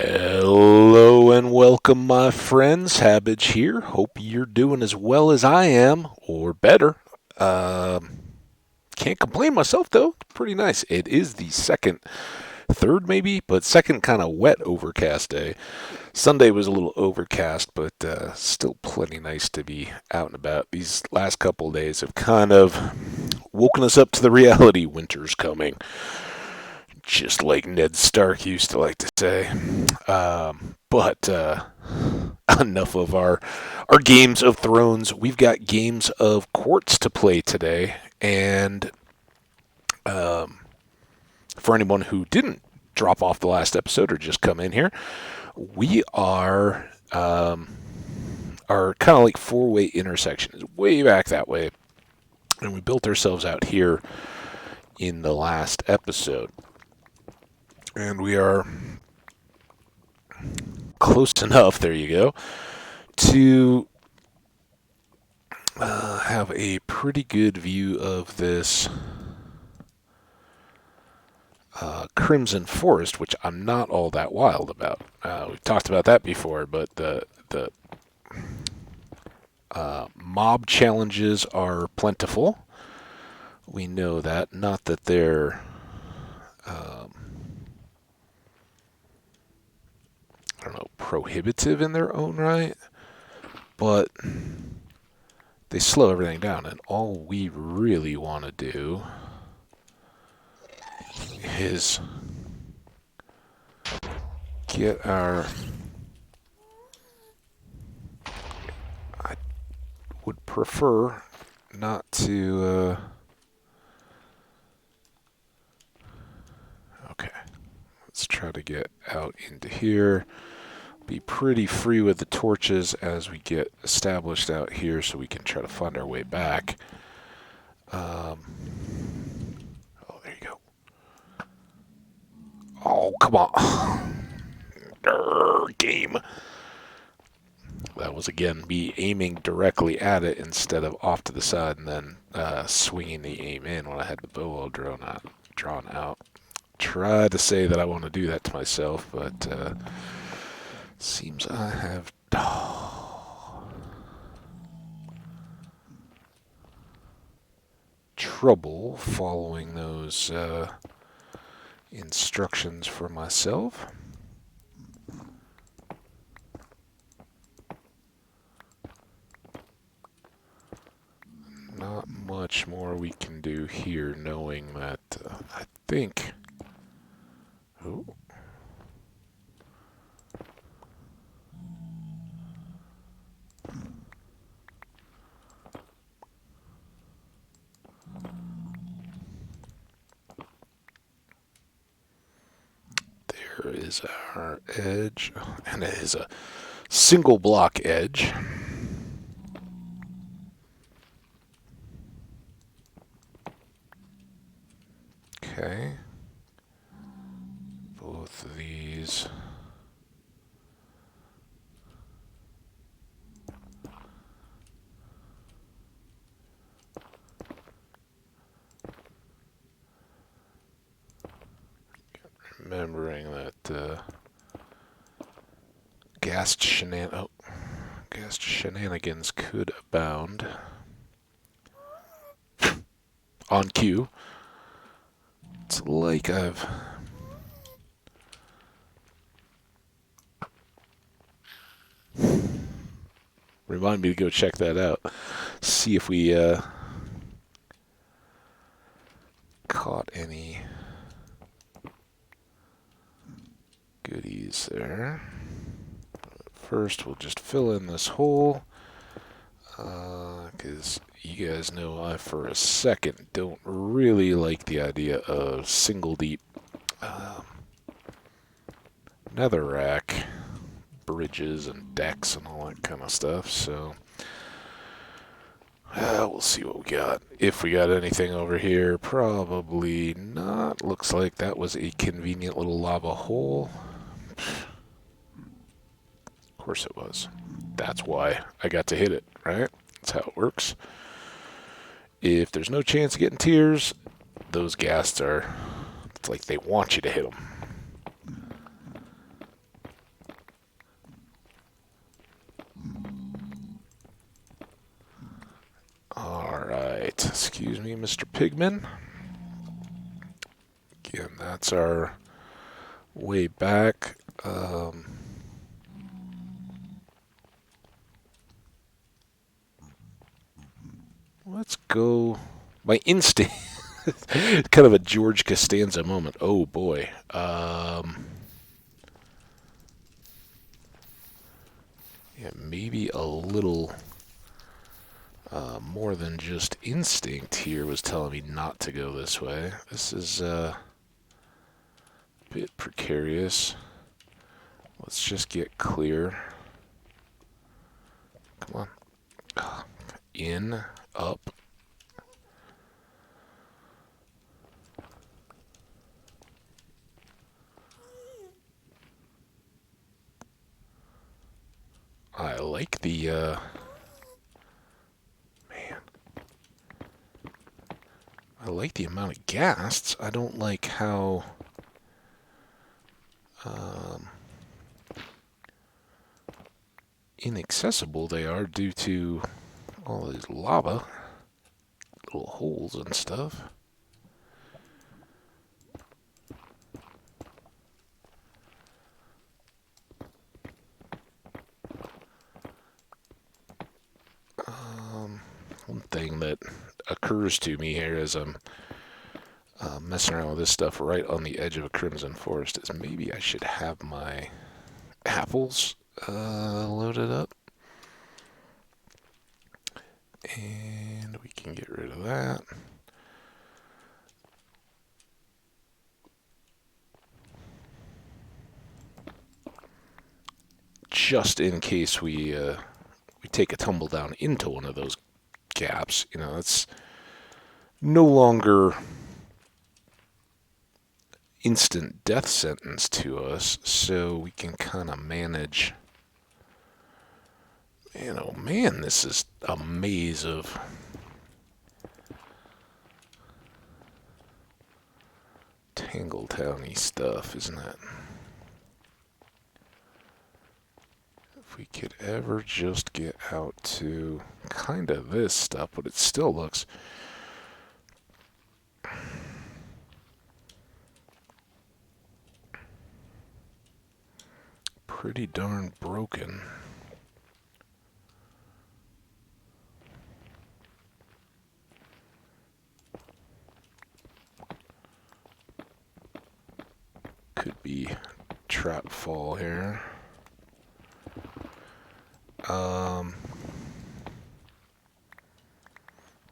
Hello and welcome, my friends. Habbage here. Hope you're doing as well as I am, or better. Um, can't complain myself, though. Pretty nice. It is the third maybe, but second kind of wet overcast day. Sunday was a little overcast, but still plenty nice to be out and about. These last couple of days have kind of woken us up to the reality winter's coming, just like Ned Stark used to like to say. But enough of our games of Thrones. We've got games of Quartz to play today, and um, for anyone who didn't drop off the last episode or just come in here, we are kind of like four-way intersections, way back that way, and we built ourselves out here in the last episode, and we are close enough. There you go. To have a pretty good view of this Crimson Forest, which I'm not all that wild about. We've talked about that before, but the mob challenges are plentiful. We know that. Not that they're, um, I don't know, prohibitive in their own right, but they slow everything down. And all we really want to do is get our... I would prefer not to... Okay, let's try to get out into here. Be pretty free with the torches as we get established out here so we can try to find our way back. Oh, there you go. Oh, come on. Game. That was, again, me aiming directly at it instead of off to the side and then swinging the aim in when I had the bow all drawn out. Try to say that I want to do that to myself, but seems I have trouble following those instructions for myself. Not much more we can do here, knowing that I think... Oh. There is our edge, and it is a single block edge. Okay. Both of these. Remembering that ghast shenanigans could abound. On cue. It's like I've... Remind me to go check that out. See if we caught any goodies there. First, we'll just fill in this hole, because you guys know I, for a second, don't really like the idea of single deep netherrack bridges and decks and all that kind of stuff, so we'll see what we got. If we got anything over here, probably not. Looks like that was a convenient little lava hole. Of course it was. That's why I got to hit it, right? That's how it works. If there's no chance of getting tears, those ghasts are... It's like they want you to hit them. Excuse me, Mr. Pigman. Again, that's our way back. Let's go. My instinct. Kind of a George Costanza moment. Oh boy. Yeah, maybe a little more than just instinct here was telling me not to go this way. This is a bit precarious. Let's just get clear. Come on. In, up. I like the, man. I like the amount of ghasts. I don't like how, inaccessible they are due to all these lava, little holes and stuff. One thing that occurs to me here as I'm messing around with this stuff right on the edge of a crimson forest is maybe I should have my apples loaded up. And we can get rid of that. Just in case we take a tumble down into one of those gaps, it's no longer instant death sentence to us, so we can kind of manage. Man, oh man, this is a maze of Tangletown-y stuff, isn't it? If we could ever just get out to kind of this stuff, but it still looks pretty darn broken. Could be trap fall here.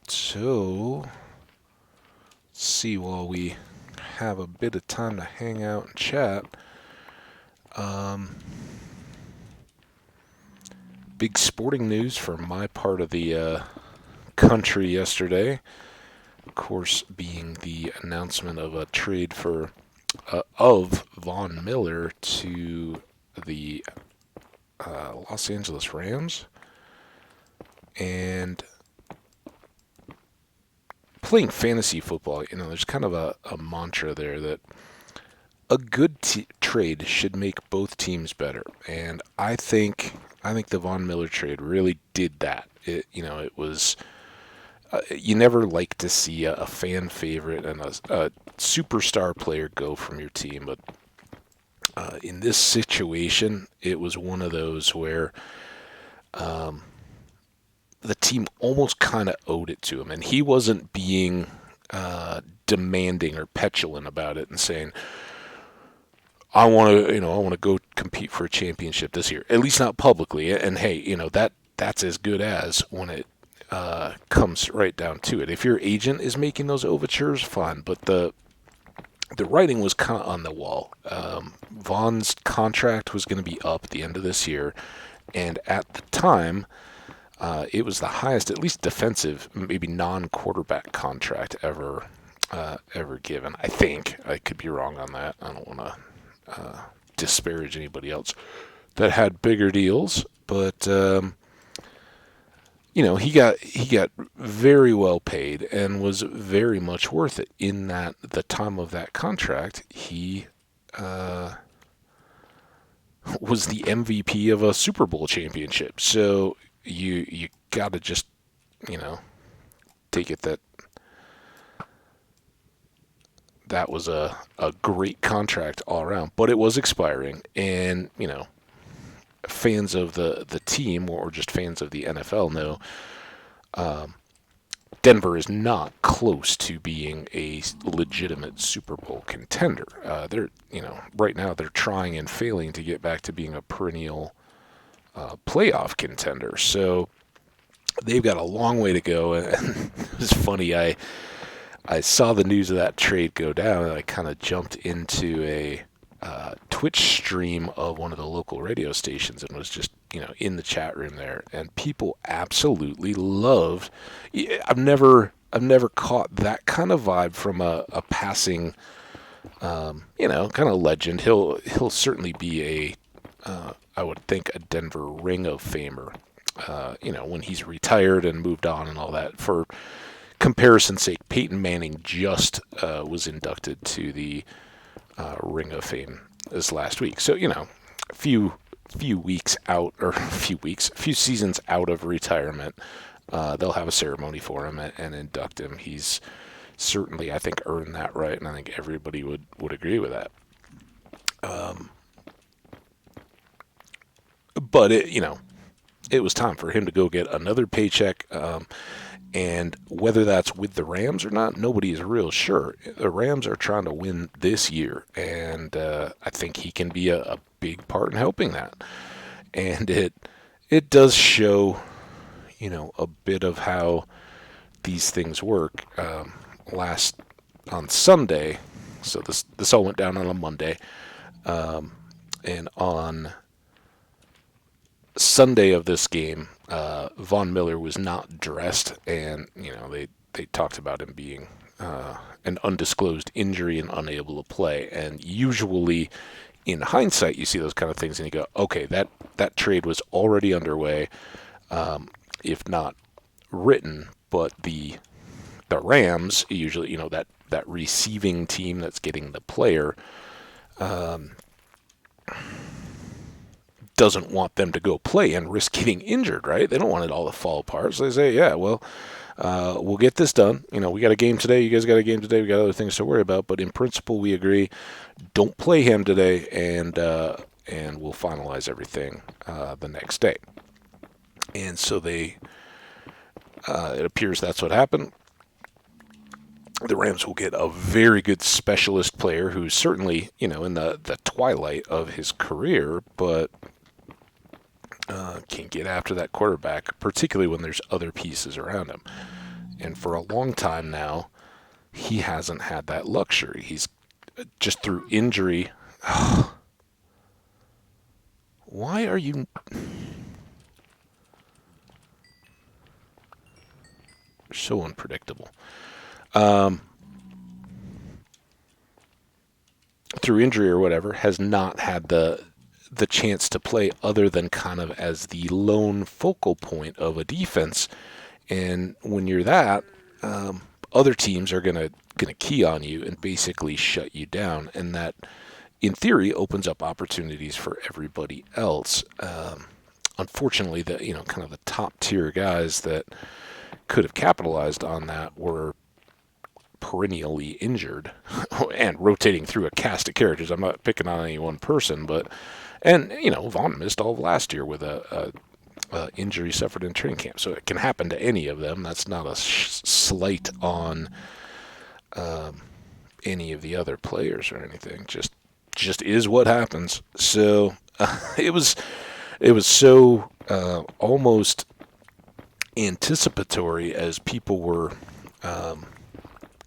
So, let's see while we have a bit of time to hang out and chat. Big sporting news for my part of the country yesterday. Of course, being the announcement of a trade for of Von Miller to the Los Angeles Rams. And playing fantasy football, there's kind of a mantra there that a good trade should make both teams better. And I think the Von Miller trade really did that. It was you never like to see a fan favorite and a superstar player go from your team, but in this situation, it was one of those where the team almost kind of owed it to him, and he wasn't being demanding or petulant about it and saying, I want to go compete for a championship this year, at least not publicly. And hey, that's as good as when it comes right down to it. If your agent is making those overtures, fine, but the writing was kind of on the wall. Vaughn's contract was going to be up at the end of this year, and at the time, it was the highest, at least defensive, maybe non-quarterback contract ever given. I think I could be wrong on that. I don't want to disparage anybody else that had bigger deals, but he got very well paid and was very much worth it. In that the time of that contract, he was the MVP of a Super Bowl championship. So you got to just take it that that was a great contract all around, but it was expiring, and fans of the team or just fans of the NFL know Denver is not close to being a legitimate Super Bowl contender. They're right now they're trying and failing to get back to being a perennial playoff contender. So they've got a long way to go. And it's funny, I saw the news of that trade go down, and I kind of jumped into a Twitch stream of one of the local radio stations and was just, in the chat room there, and people absolutely loved. I've never caught that kind of vibe from a passing, kind of legend. He'll certainly be I would think a Denver Ring of Famer. When he's retired and moved on and all that. For comparison's sake, Peyton Manning just was inducted to the Ring of Fame this last week. So, a few weeks out, or a few seasons out of retirement, they'll have a ceremony for him and induct him. He's certainly, I think, earned that right, and I think everybody would agree with that. But it was time for him to go get another paycheck. And whether that's with the Rams or not, nobody is real sure. The Rams are trying to win this year, and I think he can be a big part in helping that. And it does show, a bit of how these things work. On Sunday, so this all went down on a Monday, and on Sunday of this game, Von Miller was not dressed, and they talked about him being an undisclosed injury and unable to play. And usually, in hindsight, you see those kind of things, and you go, okay, that trade was already underway, if not written. But the Rams usually, that receiving team that's getting the player. Doesn't want them to go play and risk getting injured, right? They don't want it all to fall apart. So they say, yeah, well, we'll get this done. We got a game today. You guys got a game today. We got other things to worry about. But in principle, we agree. Don't play him today, and we'll finalize everything the next day. And so it appears that's what happened. The Rams will get a very good specialist player who's certainly, in the twilight of his career, but can get after that quarterback, particularly when there's other pieces around him. And for a long time now, he hasn't had that luxury. He's just through injury. Why are you... so unpredictable. Through injury or whatever, has not had the chance to play other than kind of as the lone focal point of a defense. And when you're that, other teams are gonna key on you and basically shut you down, and that, in theory, opens up opportunities for everybody else. Unfortunately, kind of the top tier guys that could have capitalized on that were perennially injured and rotating through a cast of characters. I'm not picking on any one person, and Vaughn missed all of last year with a injury suffered in training camp, so it can happen to any of them. That's not a slight on any of the other players or anything. Just is what happens. So it was so almost anticipatory as people were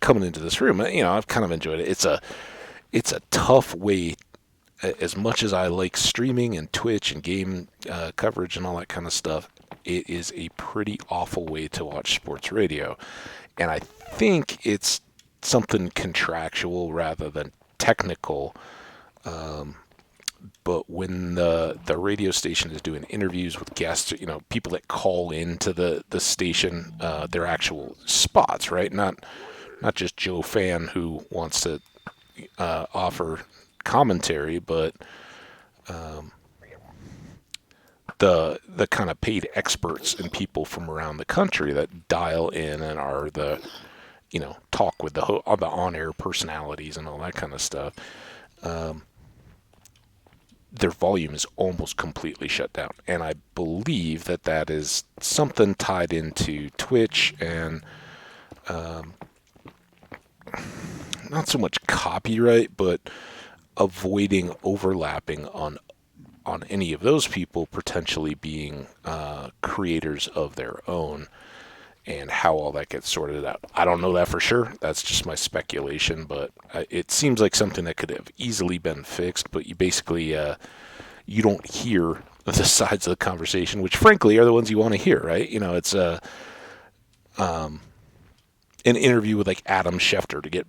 coming into this room. I've kind of enjoyed it. It's a tough way. As much as I like streaming and Twitch and game coverage and all that kind of stuff, it is a pretty awful way to watch sports radio. And I think it's something contractual rather than technical. But when the radio station is doing interviews with guests, people that call into the station, their actual spots, right? Not just Joe Fan who wants to the kind of paid experts and people from around the country that dial in and are the talk with the on-air personalities and all that kind of stuff. Their volume is almost completely shut down, and I believe that is something tied into Twitch and not so much copyright, but avoiding overlapping on any of those people potentially being creators of their own, and how all that gets sorted out. I don't know that for sure. That's just my speculation, but it seems like something that could have easily been fixed, but you basically you don't hear the sides of the conversation, which frankly are the ones you want to hear, right? It's an interview with like Adam Schefter to get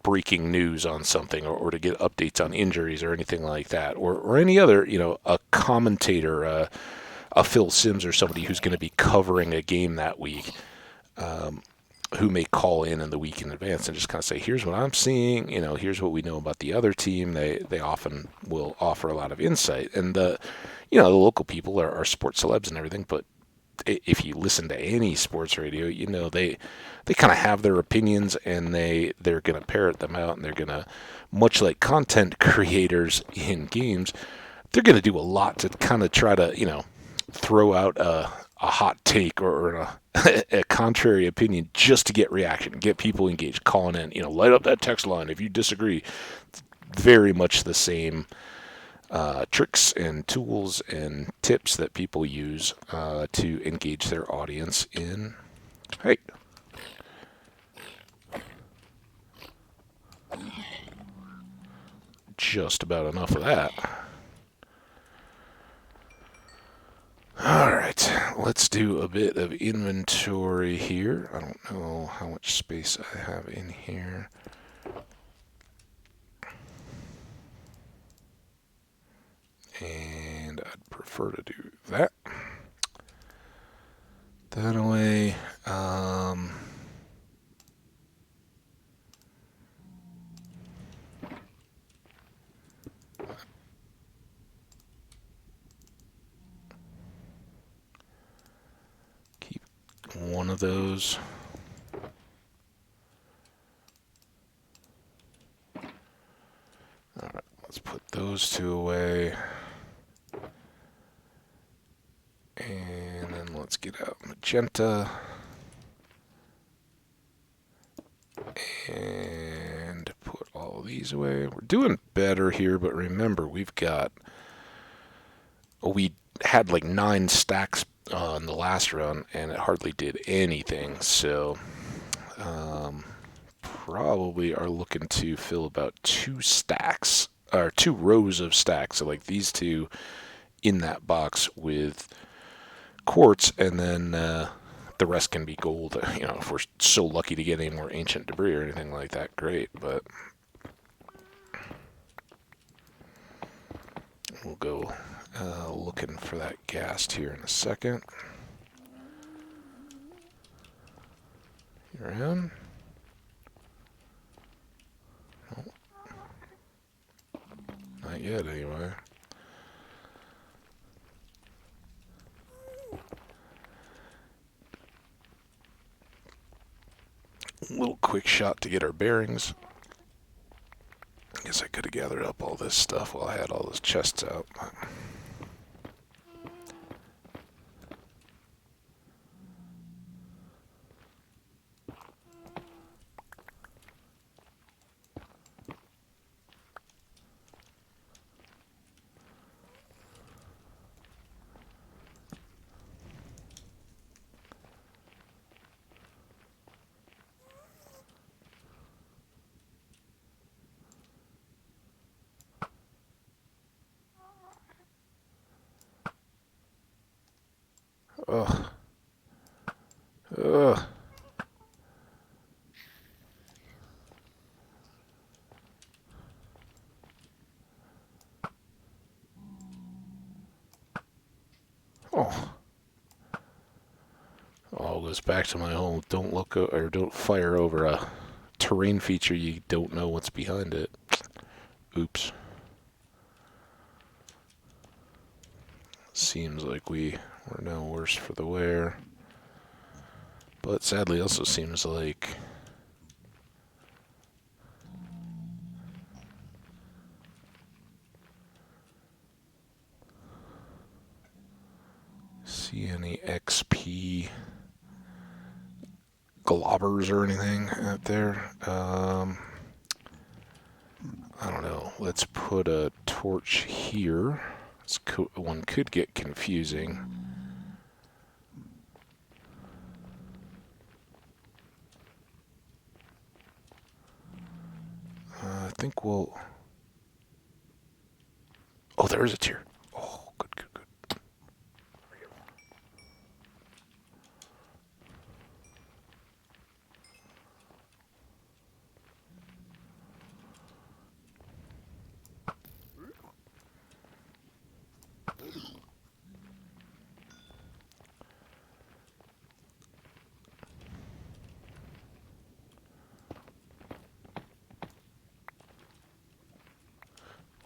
breaking news on something, or to get updates on injuries or anything like that, or any other, a commentator, a Phil Simms or somebody who's going to be covering a game that week, who may call in the week in advance and just kind of say, here's what I'm seeing, here's what we know about the other team. They often will offer a lot of insight. And the local people are sports celebs and everything, but if you listen to any sports radio, they kind of have their opinions, and they're going to parrot them out, and they're going to, much like content creators in games, they're going to do a lot to kind of try to, throw out a hot take or a contrary opinion just to get reaction, get people engaged, calling in, light up that text line if you disagree. Very much the same tricks and tools and tips that people use to engage their audience in. Hey. Just about enough of that. Alright, let's do a bit of inventory here. I don't know how much space I have in here. And I'd prefer to do that. That away. Keep one of those. Alright, let's put those two away. And then let's get out magenta. And put all these away. We're doing better here, but remember, we had like 9 stacks in the last round, and it hardly did anything. So, probably are looking to fill about 2 stacks, or 2 rows of stacks. So, like these 2 in that box with quartz, and then the rest can be gold. If we're so lucky to get any more ancient debris or anything like that, great. But we'll go looking for that ghast here in a second. Here I am. Nope. Not yet, anyway. A little quick shot to get our bearings. I guess I could have gathered up all this stuff while I had all those chests out. Ugh. Ugh. Oh. All goes back to my whole don't fire over a terrain feature you don't know what's behind it. Oops. seems like we're no worse for the wear. But sadly, also seems like see any XP globbers or anything out there. I don't know. Let's put a torch here. One could get confusing. I think we'll... Oh, there is a tier. Oh, good, good, good.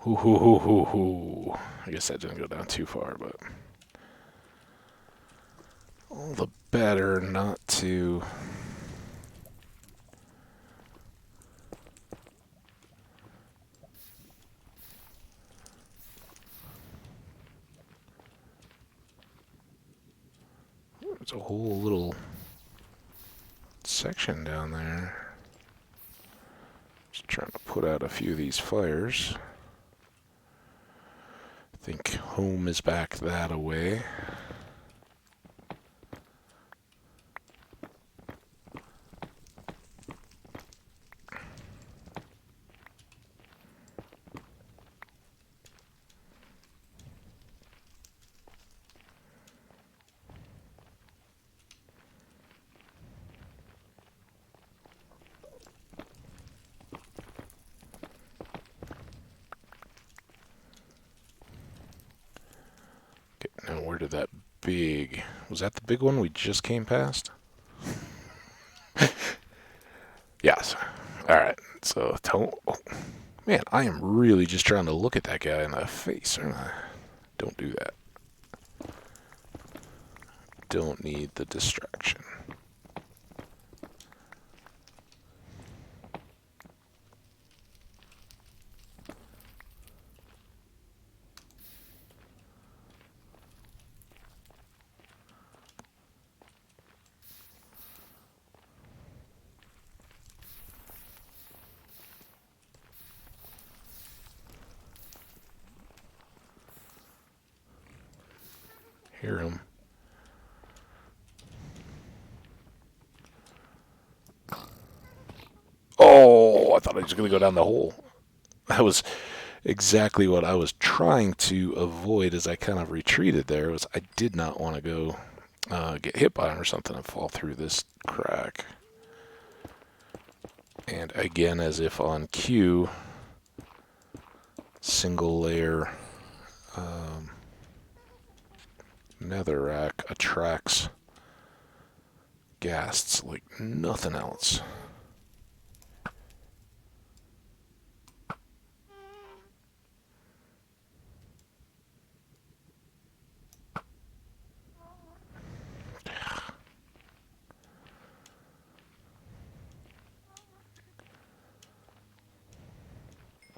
Hoo hoo hoo hoo hoo. I guess that didn't go down too far, but all the better not to. There's a whole little section down there. Just trying to put out a few of these fires. I think home is back that away. Okay, now where did that big... Was that the big one we just came past? Yes. Alright, so don't... Oh, man, I am really just trying to look at that guy in the face, aren't I? Don't do that. Don't need the distraction. Hear him. Oh, I thought I was going to go down the hole. That was exactly what I was trying to avoid as I kind of retreated there. Was I did not want to go get hit by him or something and fall through this crack. And again, as if on cue, single layer netherrack attracts ghasts like nothing else.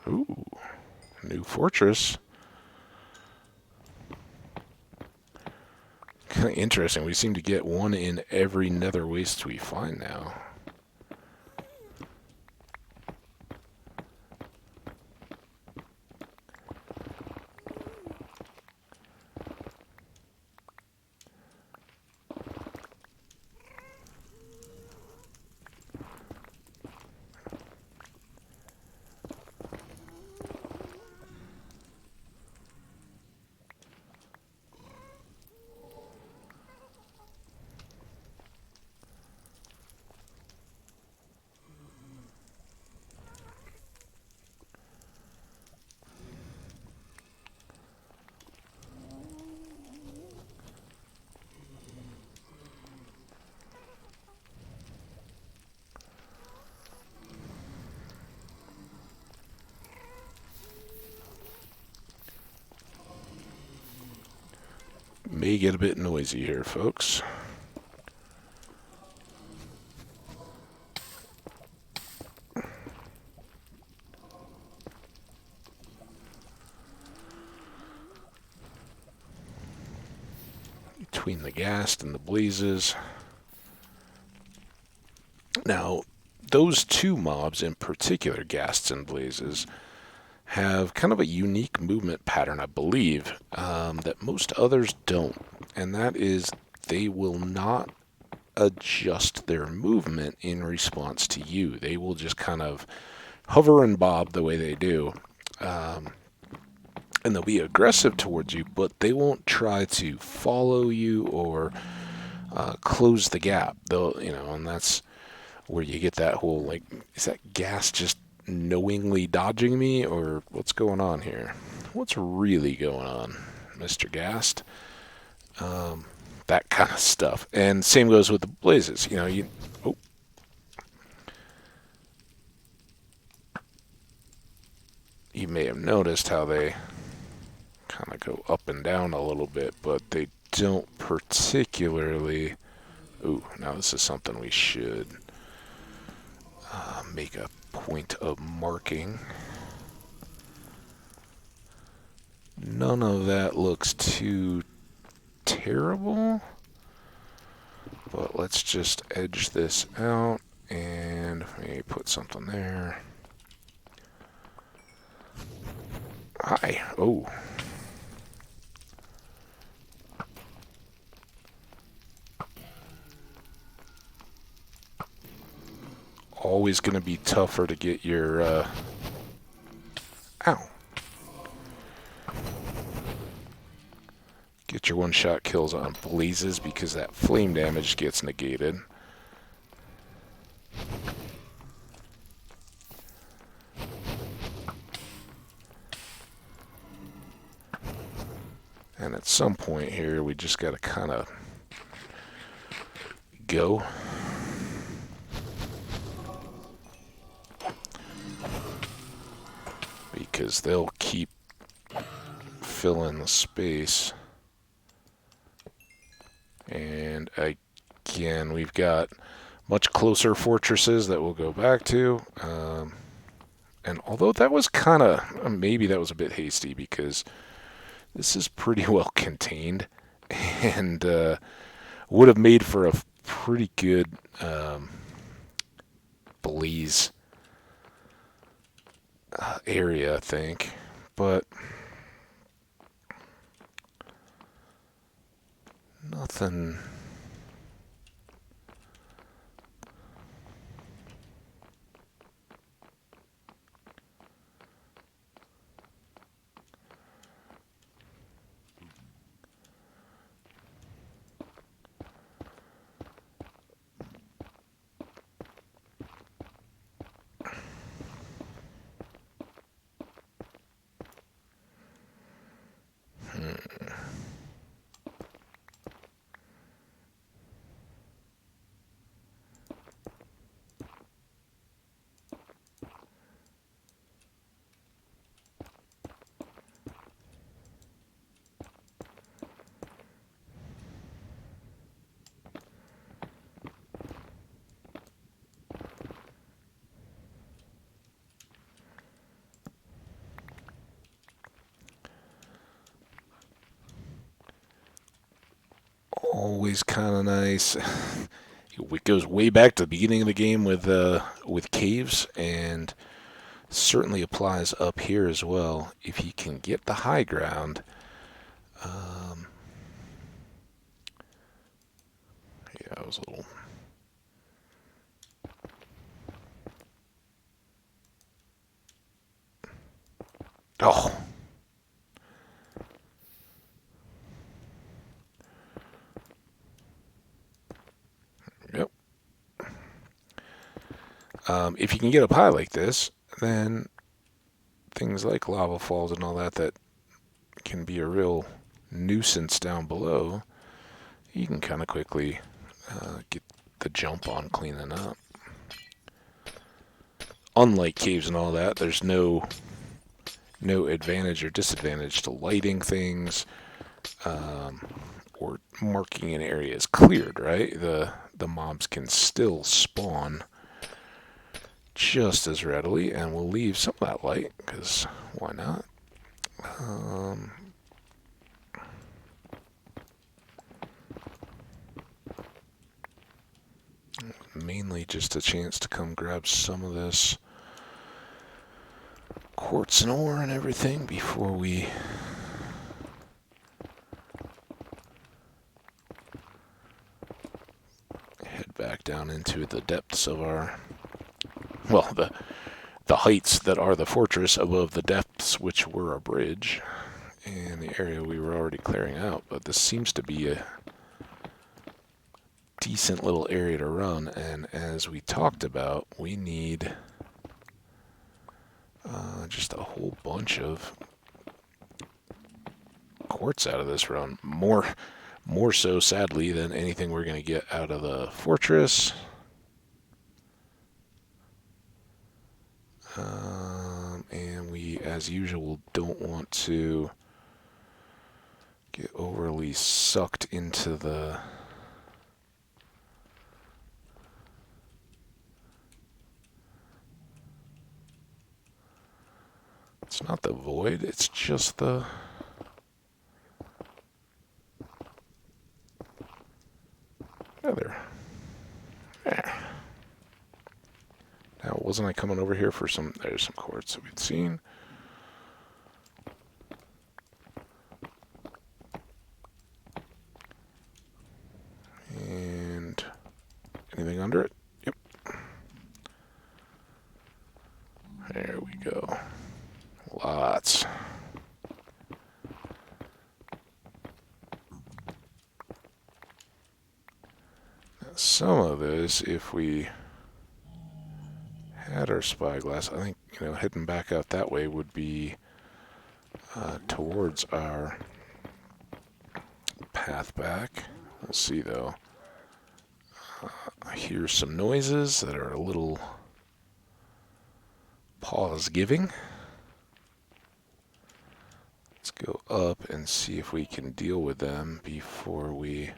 Ooh, new fortress. Kind of interesting. We seem to get one in every nether waste we find now. May get a bit noisy here, folks. Between the ghast and the blazes. Now, those two mobs in particular, ghasts and blazes, have kind of a unique movement pattern, I believe, that most others don't. And that is they will not adjust their movement in response to you. They will just kind of hover and bob the way they do. And they'll be aggressive towards you, but they won't try to follow you or close the gap. They'll, and that's where you get that whole, like, is that gas just knowingly dodging me, or what's going on here? What's really going on, Mr. Gast? That kind of stuff. And same goes with the blazes. You may have noticed how they kind of go up and down a little bit, but they don't particularly... Ooh, now this is something we should make a point of marking. None of that looks too terrible, but let's just edge this out and maybe put something there. Hi. Oh. Always going to be tougher to get your... Ow. Get your one-shot kills on blazes because that flame damage gets negated. And at some point here, we just got to kind of go. Because they'll keep filling the space. And again, we've got much closer fortresses that we'll go back to. And although that was kind of, maybe that was a bit hasty because this is pretty well contained and would have made for a pretty good blaze area, I think. But nothing... Always kind of nice. It goes way back to the beginning of the game with caves, and certainly applies up here as well. If you can get the high ground, yeah, I was a little... Oh! Yep. If you can get up high like this, then things like lava falls and all that can be a real nuisance down below, you can kind of quickly get the jump on cleaning up. Unlike caves and all that, there's no advantage or disadvantage to lighting things. or marking an area is cleared, right? The mobs can still spawn just as readily, and we'll leave some of that light, because why not? Um, Mainly just a chance to come grab some of this quartz and ore and everything before we head back down into the depths of our, well, the heights that are the fortress above the depths which were a bridge and the area we were already clearing out. But this seems to be a decent little area to run, and as we talked about, we need just a whole bunch of quartz out of this run. More so, sadly, than anything we're going to get out of the fortress. And we, as usual, don't want to get overly sucked into the it's not the void, it's just the other. Yeah. Now, wasn't I coming over here for some... There's some quartz that we'd seen. And anything under it? Yep. There we go. Lots. Now, some of this, if we had our spyglass, I think, heading back out that way would be towards our path back. We'll see, though. I hear some noises that are a little pause-giving. Let's go up and see if we can deal with them before we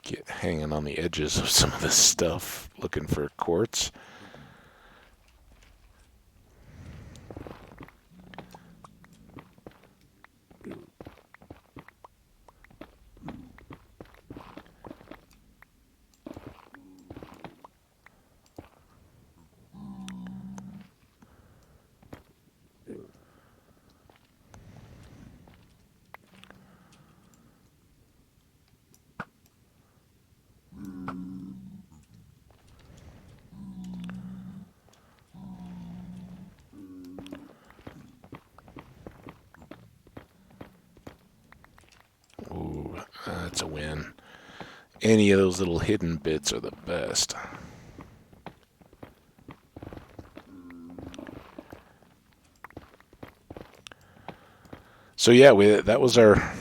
get hanging on the edges of some of this stuff, looking for quartz. Ooh, that's a win. Any of those little hidden bits are the best. So yeah, that was our...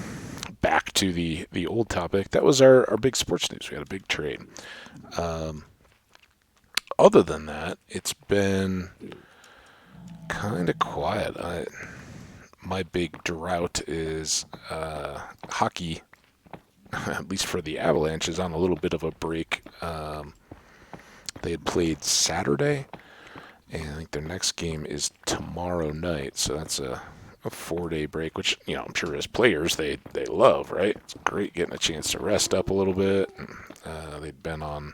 Back to the old topic. That was our big sports news. We had a big trade. Other than that, it's been kind of quiet. My big drought is hockey, at least for the Avalanche, is on a little bit of a break. They had played Saturday, and I think their next game is tomorrow night, so that's a 4-day break, which, I'm sure as players they love, right? It's great getting a chance to rest up a little bit. They'd been on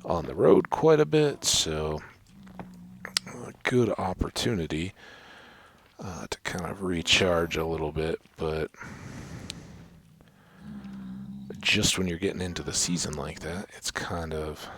the road quite a bit, so a good opportunity to kind of recharge a little bit. But just when you're getting into the season like that, it's kind of...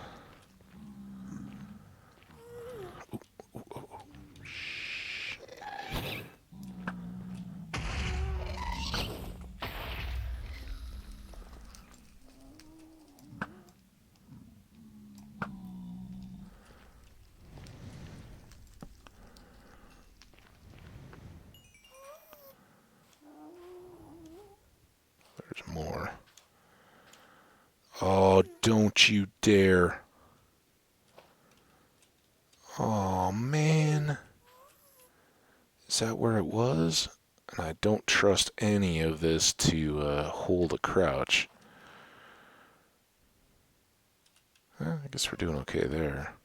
There's more. Oh, don't you dare. Oh, man. Is Is that where it was? And I don't trust any of this to hold a crouch. I guess we're doing okay there.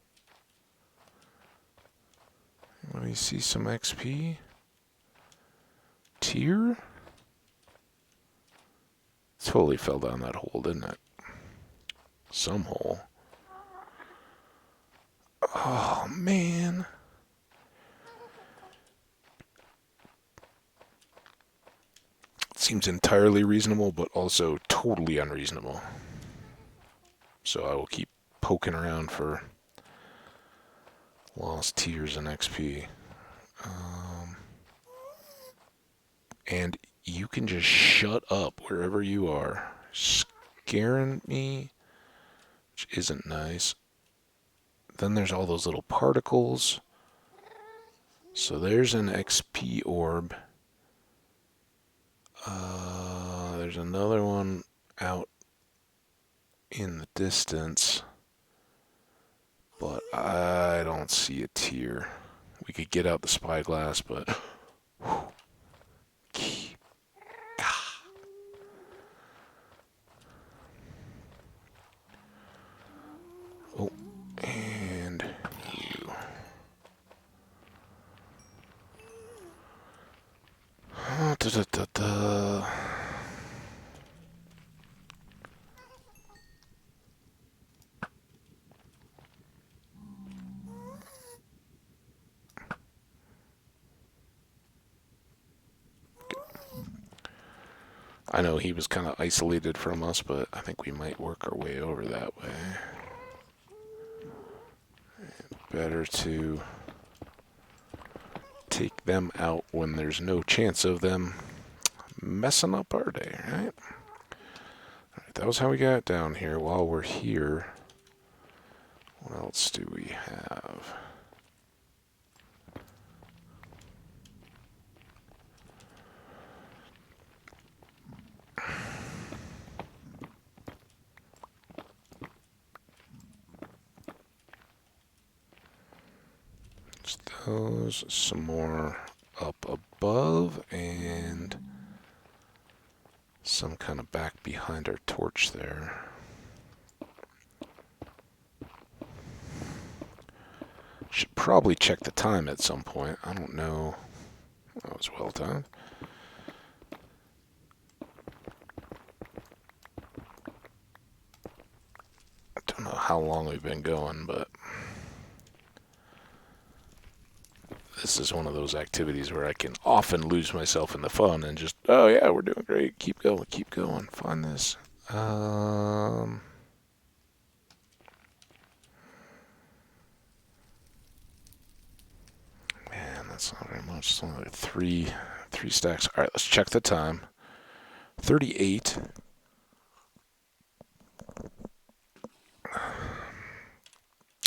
Let me see some XP. Tier? Totally fell down that hole, didn't it? Some hole. Oh, man. Seems entirely reasonable, but also totally unreasonable. So I will keep poking around for lost tiers and XP. And you can just shut up wherever you are. Scaring me, which isn't nice. Then there's all those little particles. So there's an XP orb. There's another one out in the distance, but I don't see a tier. We could get out the spyglass, but oh, and you. Da-da-da-da. I know he was kind of isolated from us, but I think we might work our way over that way. Better to take them out when there's no chance of them messing up our day, right? Alright, that was how we got down here. While we're here, what else do we have? Those, some more up above, and some kind of back behind our torch there. Should probably check the time at some point. I don't know. That was well done. I don't know how long we've been going, but this is one of those activities where I can often lose myself in the fun and just, oh yeah, we're doing great. Keep going. Find this. Man, that's not very much. It's only like three stacks. All right, let's check the time. 38.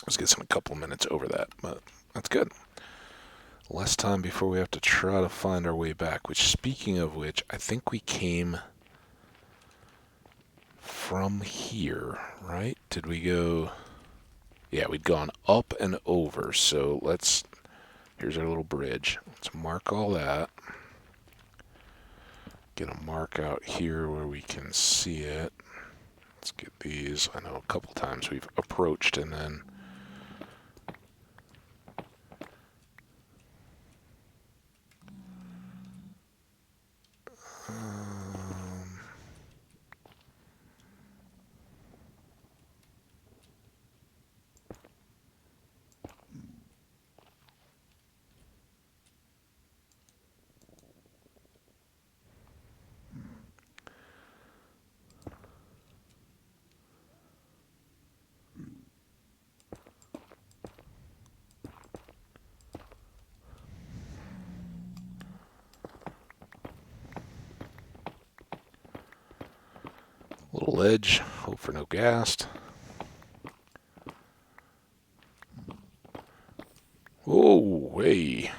Let's get some a couple minutes over that, but that's good. Less time before we have to try to find our way back, which, speaking of which, I think we came from here, right? Did we go? Yeah, we'd gone up and over, so here's our little bridge. Let's mark all that. Get a mark out here where we can see it. Let's get these. I know a couple times we've approached and then little ledge. Hope for no ghast. Oh, hey.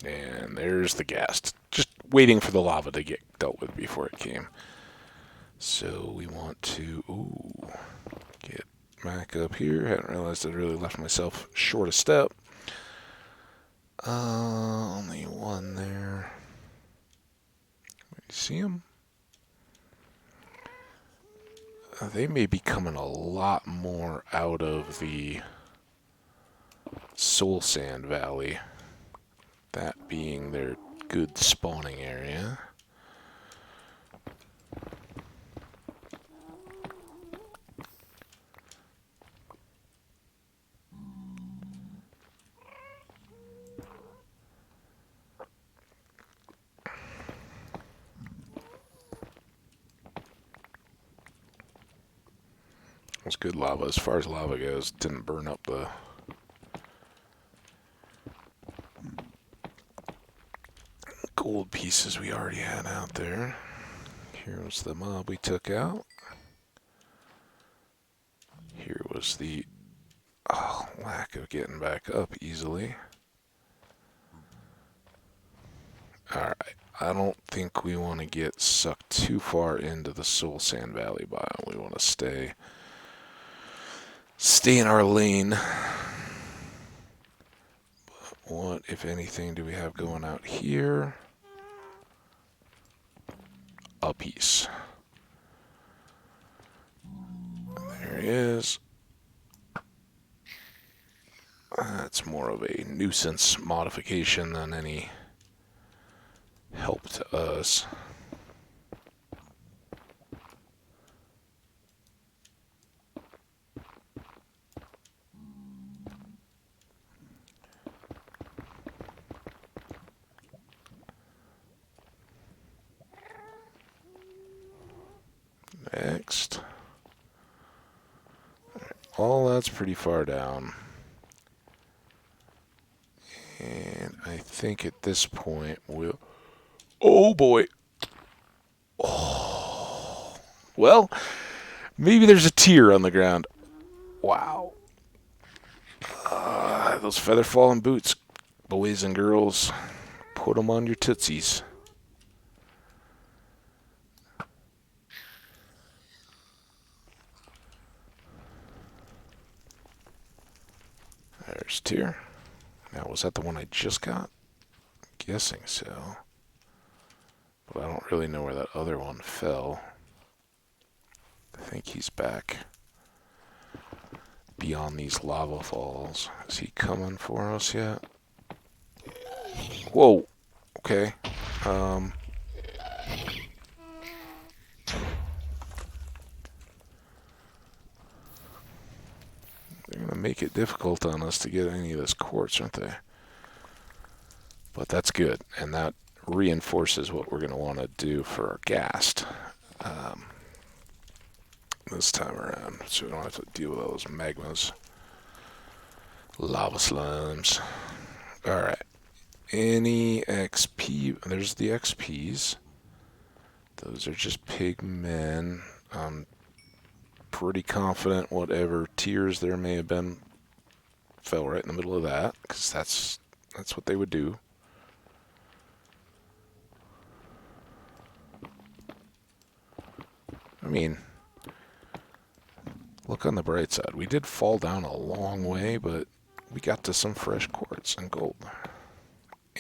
And there's the ghast. Just waiting for the lava to get dealt with before it came. So we want to get back up here. Hadn't realized I really left myself short a step. Only one there. You see them? They may be coming a lot more out of the Soul Sand Valley. That being their good spawning area. It was good lava. As far as lava goes, didn't burn up the gold pieces we already had out there. Here was the mob we took out. Here was the lack of getting back up easily. Alright, I don't think we want to get sucked too far into the Soul Sand Valley biome. We want to stay in our lane. What, if anything, do we have going out here? A piece. There he is. That's more of a nuisance modification than any help to us. Next. All that's pretty far down. And I think at this point we'll... Oh boy! Oh. Well, maybe there's a tear on the ground. Wow. Those feather falling boots, boys and girls, put them on your tootsies. There's tear. Now, was that the one I just got? Guessing so. But I don't really know where that other one fell. I think he's back beyond these lava falls. Is he coming for us yet? Whoa. Okay. They're going to make it difficult on us to get any of this quartz, aren't they? But that's good, and that reinforces what we're going to want to do for our ghast this time around, so we don't have to deal with all those magmas. Lava slimes. Alright. Any XP? There's the XPs. Those are just pig men. I'm pretty confident whatever tiers there may have been fell right in the middle of that, because that's what they would do. I mean, look on the bright side. We did fall down a long way, but we got to some fresh quartz and gold.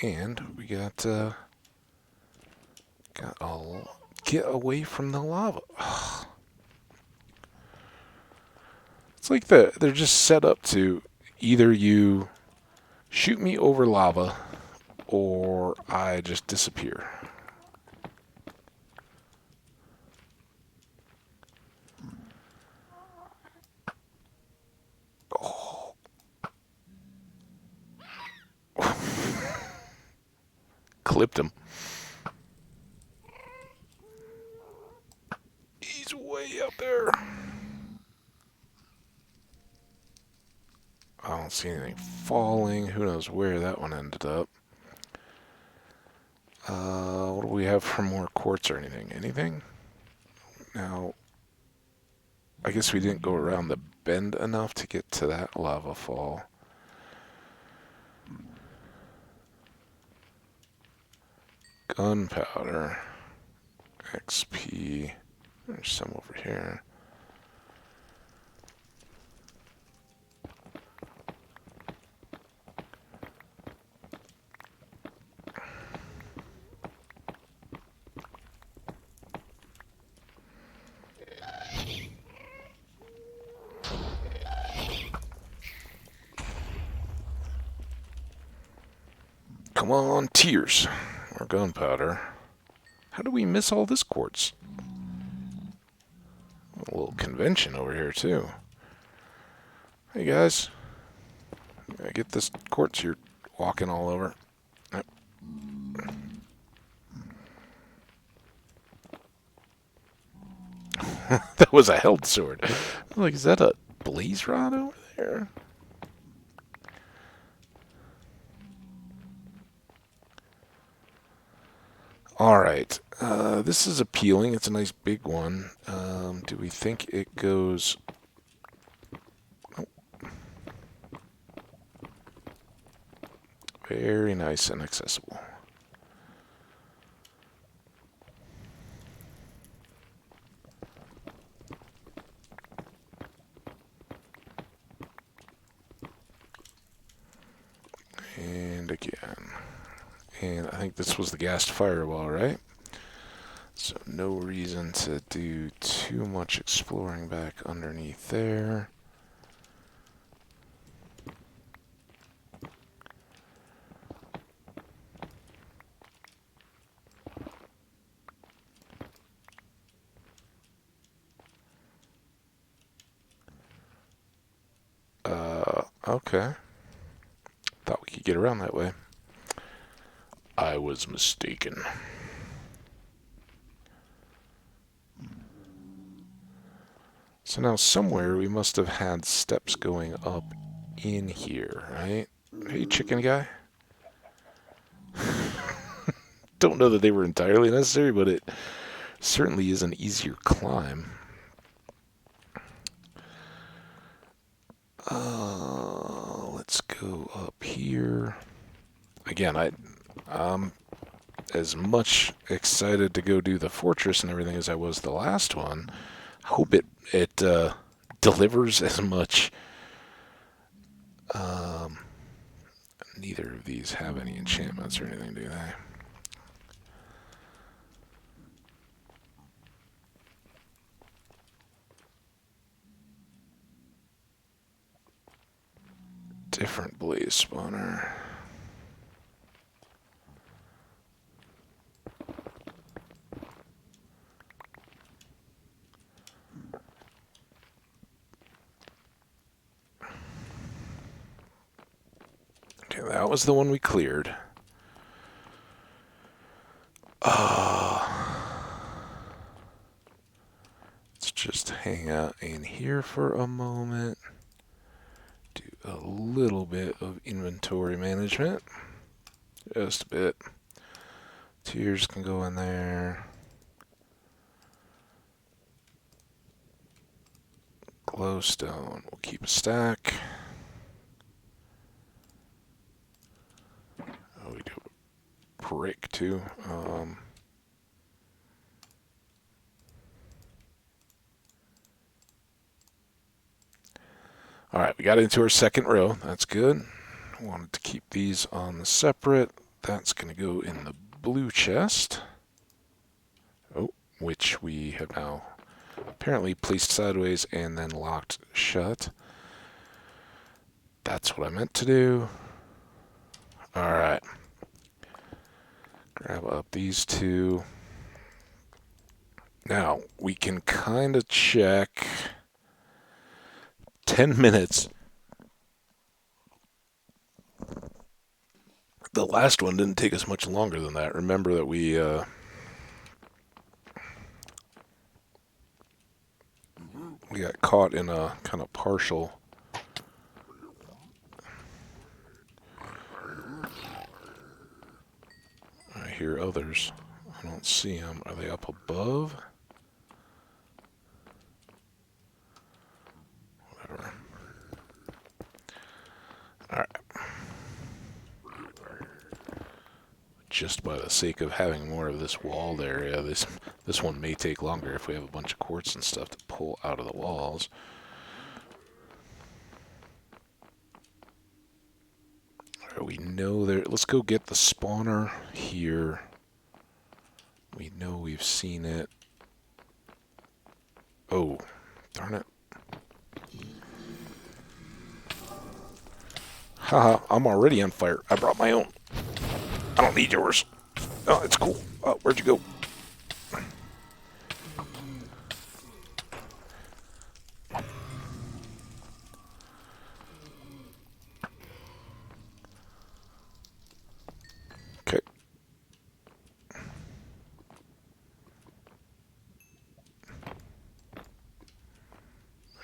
And we got all get away from the lava. It's like they're just set up to either you shoot me over lava or I just disappear. Oh. Clipped him. He's way up there. I don't see anything falling. Who knows where that one ended up. What do we have for more quartz or anything? Anything? Now, I guess we didn't go around the bend enough to get to that lava fall. Gunpowder. XP. There's some over here. Come on, tears. Or gunpowder. How do we miss all this quartz? A little convention over here, too. Hey, guys. I get this quartz you're walking all over. Yep. That was a held sword. I'm like, is that a blaze rod over there? Alright. This is appealing. It's a nice big one. Do we think it goes... Oh. Very nice and accessible. And again. And I think this was the gassed fireball, right? So no reason to do too much exploring back underneath there. Okay. Thought we could get around that way. I was mistaken. So now somewhere we must have had steps going up in here, right? Hey, chicken guy. Don't know that they were entirely necessary, but it certainly is an easier climb. Let's go up here. Again, I'm as much excited to go do the fortress and everything as I was the last one. Hope it delivers as much. Neither of these have any enchantments or anything, do they? Different blaze spawner. Okay, that was the one we cleared. Let's just hang out in here for a moment. Do a little bit of inventory management. Just a bit. Tears can go in there. Glowstone. We'll keep a stack. Oh, we do brick too. Alright, we got into our second row. That's good. Wanted to keep these on the separate. That's going to go in the blue chest. Oh, which we have now apparently placed sideways and then locked shut. That's what I meant to do. Alright. Grab up these two. Now, we can kind of check 10 minutes. The last one didn't take us much longer than that. Remember that we got caught in a kind of partial. I hear others. I don't see them. Are they up above? Whatever. Alright. just by the sake of having more of this walled area. This one may take longer if we have a bunch of quartz and stuff to pull out of the walls. All right, we know there. Let's go get the spawner here. We know we've seen it. Oh, darn it. Haha, I'm already on fire. I brought my own. I don't need yours. Oh, it's cool. Oh, where'd you go? Okay.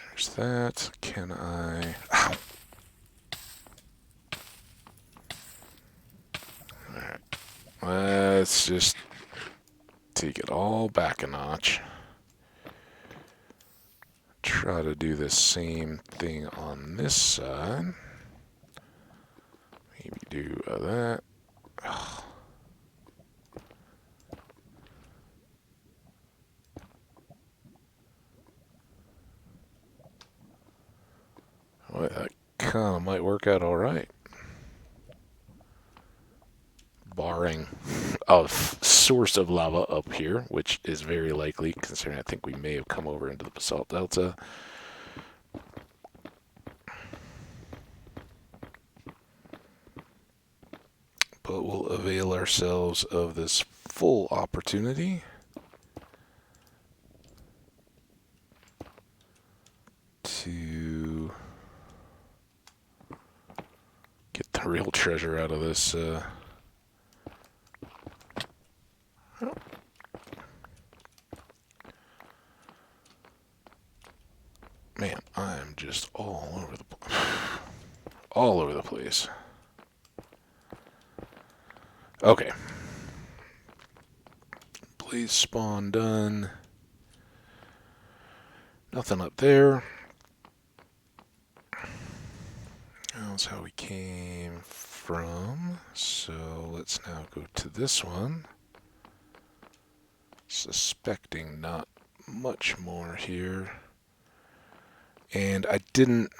There's that. Can I... Ow. Alright. Let's just take it all back a notch. Try to do the same thing on this side. Maybe do that. Oh. Well, that kind of might work out all right. Barring a source of lava up here, which is very likely, considering I think we may have come over into the basalt delta. But we'll avail ourselves of this full opportunity to get the real treasure out of this. Man, I am just all over the place. Okay. Please spawn done. Nothing up there. That's how we came from. So let's now go to this one. Suspecting not much more here. And I didn't,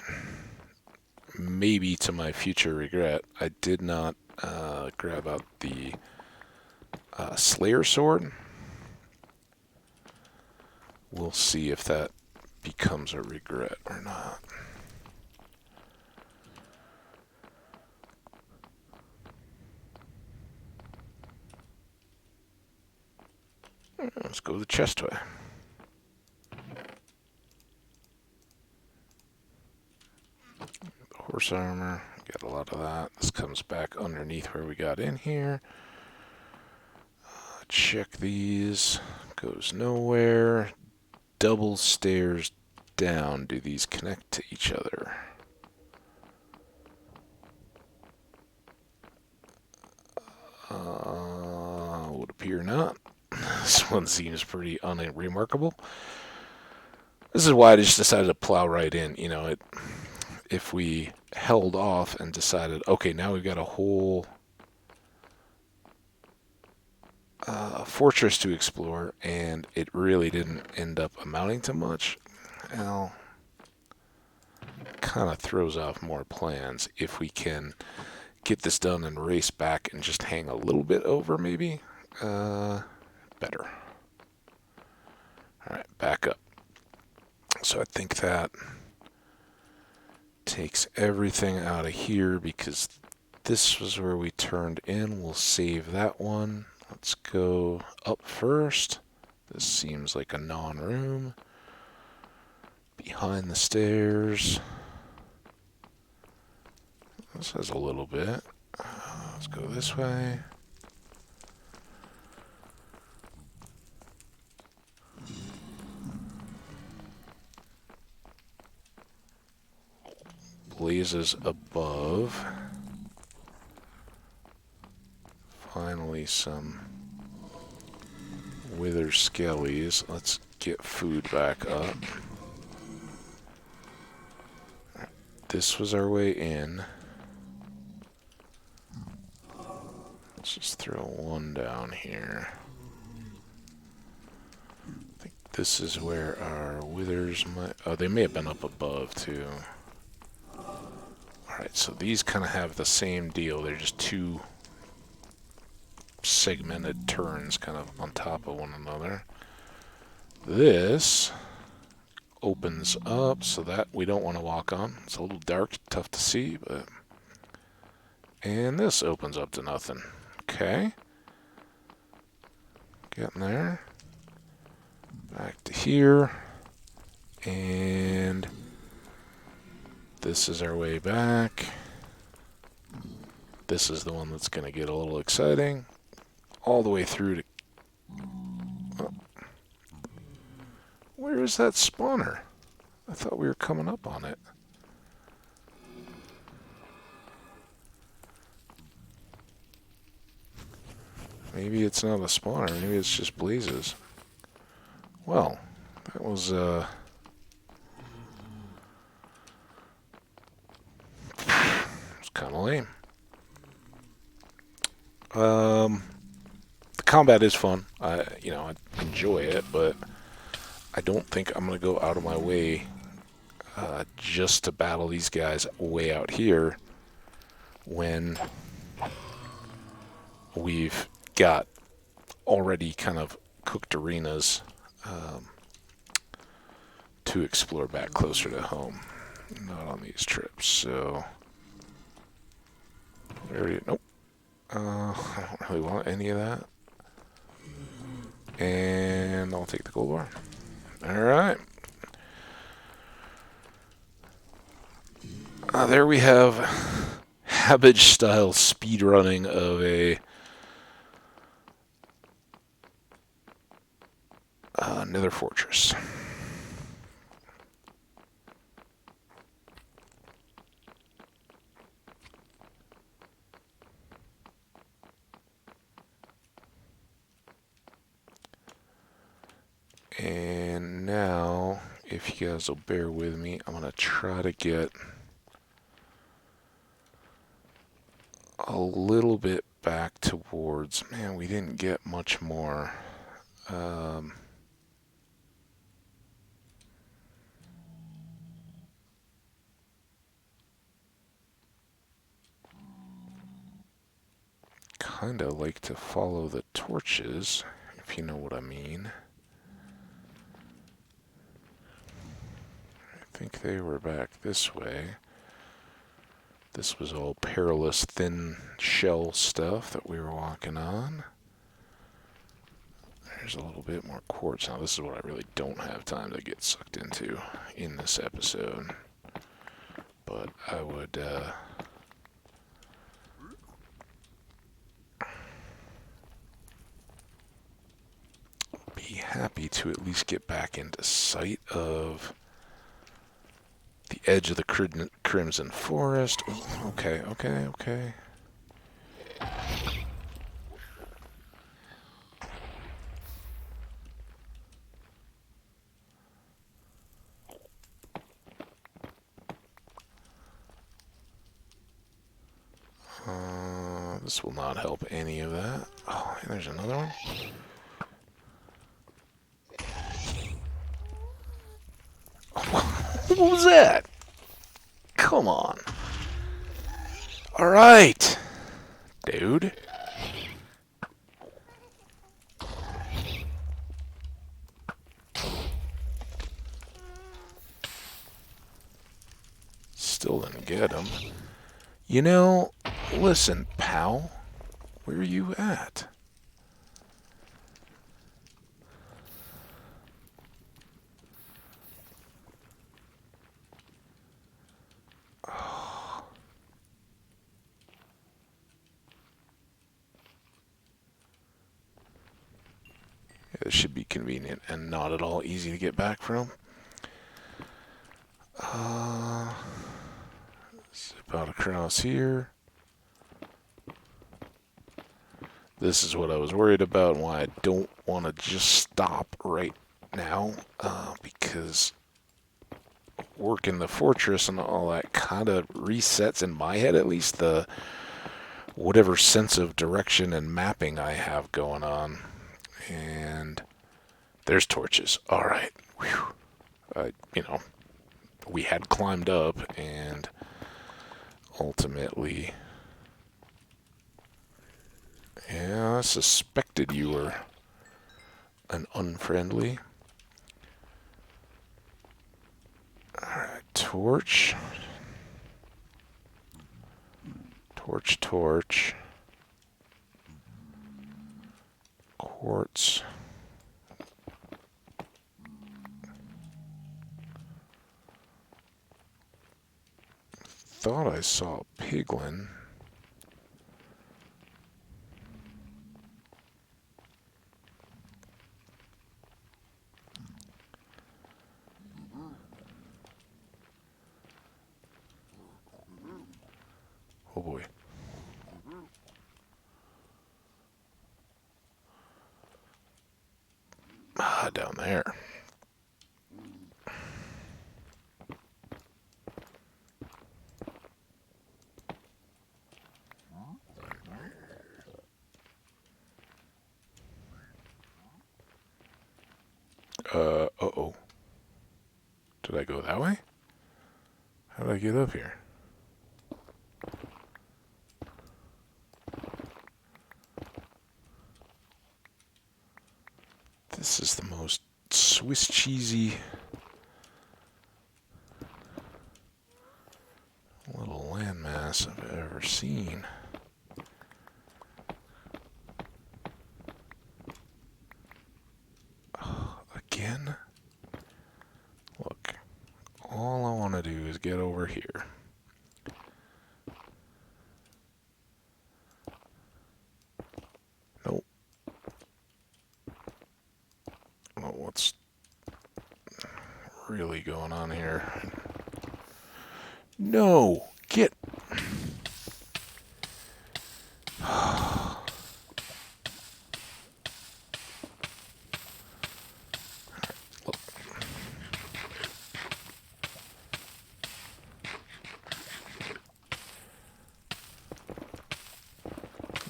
maybe to my future regret, I did not grab out the Slayer sword. We'll see if that becomes a regret or not. Let's go the chest way. Horse armor, got a lot of that. This comes back underneath where we got in here. Check these. Goes nowhere. Double stairs down. Do these connect to each other? Would appear not. This one seems pretty unremarkable. This is why I just decided to plow right in. You know, if we held off and decided, okay, now we've got a whole fortress to explore, and it really didn't end up amounting to much, well, kind of throws off more plans. If we can get this done and race back and just hang a little bit over, maybe, better. All right, back up. So I think that takes everything out of here because this was where we turned in. We'll save that one. Let's go up first. This seems like a non-room. Behind the stairs. This has a little bit. Let's go this way. Blazes above. Finally some wither skellies. Let's get food back up. This was our way in. Let's just throw one down here. I think this is where our withers might... Oh, they may have been up above, too. Alright, so these kind of have the same deal. They're just two segmented turns kind of on top of one another. This opens up so that we don't want to walk on. It's a little dark, tough to see, but... And this opens up to nothing. Okay. Getting there. Back to here. And this is our way back. This is the one that's going to get a little exciting. All the way through to... Oh. Where is that spawner? I thought we were coming up on it. Maybe it's not a spawner. Maybe it's just blazes. Well, that was it's kind of lame. The combat is fun. I enjoy it, but I don't think I'm gonna go out of my way just to battle these guys way out here when we've got already kind of cooked arenas to explore back closer to home. Not on these trips, so... Nope. I don't really want any of that. And I'll take the gold bar. Alright. There we have Habbage-style speedrunning of a Nether Fortress. And now, if you guys will bear with me, I'm going to try to get a little bit back towards... Man, we didn't get much more. Kind of like to follow the torches, if you know what I mean. I think they were back this way. This was all perilous thin shell stuff that we were walking on. There's a little bit more quartz. Now this is what I really don't have time to get sucked into in this episode. But I would be happy to at least get back into sight of the edge of the Crimson Forest. Ooh, okay. This will not help any of that. Oh, and there's another one. What was that? Come on. Alright. Dude. Still didn't get him. You know, listen, pal. Where are you at? This should be convenient and not at all easy to get back from. Zip out across here. This is what I was worried about and why I don't want to just stop right now. Because working the fortress and all that kind of resets, in my head at least, the whatever sense of direction and mapping I have going on. And there's torches. All right. Whew. You know, we had climbed up and ultimately, yeah, I suspected you were an unfriendly. Alright, torch. Torch. Quartz. Thought I saw a piglin. Oh boy. Ah, down there. Uh-oh. Did I go that way? How did I get up here? This is the most Swiss cheesy little landmass I've ever seen. Again? Look, all I want to do is get over here. Nope. Well, what's really going on here? No! Get...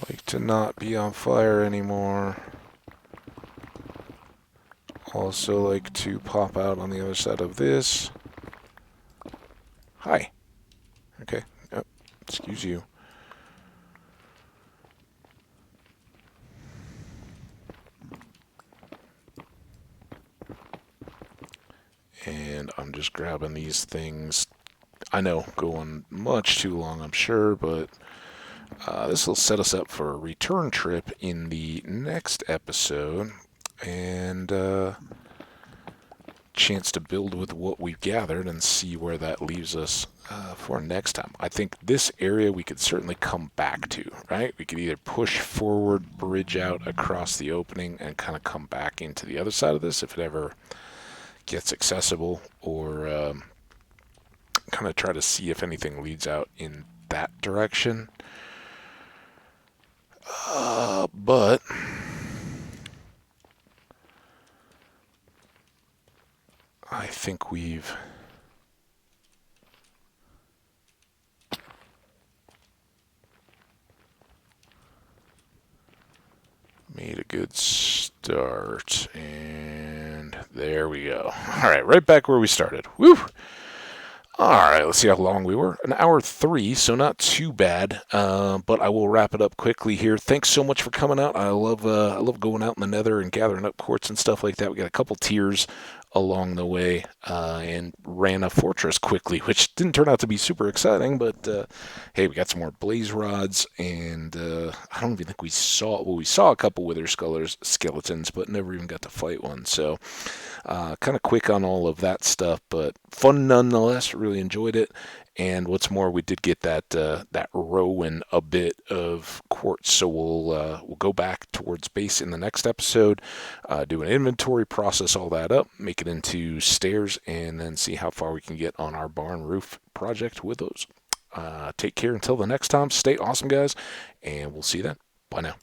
Like to not be on fire anymore. Also like to pop out on the other side of this. Hi. Okay. Oh, excuse you. And I'm just grabbing these things. I know, going much too long, I'm sure, but this will set us up for a return trip in the next episode. And chance to build with what we've gathered and see where that leaves us for next time. I think this area we could certainly come back to, right? We could either push forward, bridge out across the opening, and kind of come back into the other side of this if it ever gets accessible, or kind of try to see if anything leads out in that direction. But I think we've made a good start, and there we go. All right, right back where we started. Woo! All right, let's see how long we were. An hour 3, so not too bad. But I will wrap it up quickly here. Thanks so much for coming out. I love going out in the Nether and gathering up quartz and stuff like that. We got a couple tiers along the way, and ran a fortress quickly, which didn't turn out to be super exciting. But hey, we got some more blaze rods, and I don't even think we saw a couple wither skeletons, but never even got to fight one. So. Kind of quick on all of that stuff, but fun nonetheless. Really enjoyed it. And what's more, we did get that row and a bit of quartz, so we'll go back towards base in the next episode, do an inventory, process all that up, make it into stairs, and then see how far we can get on our barn roof project with those. Take care until the next time. Stay awesome, guys, and we'll see you then. Bye now.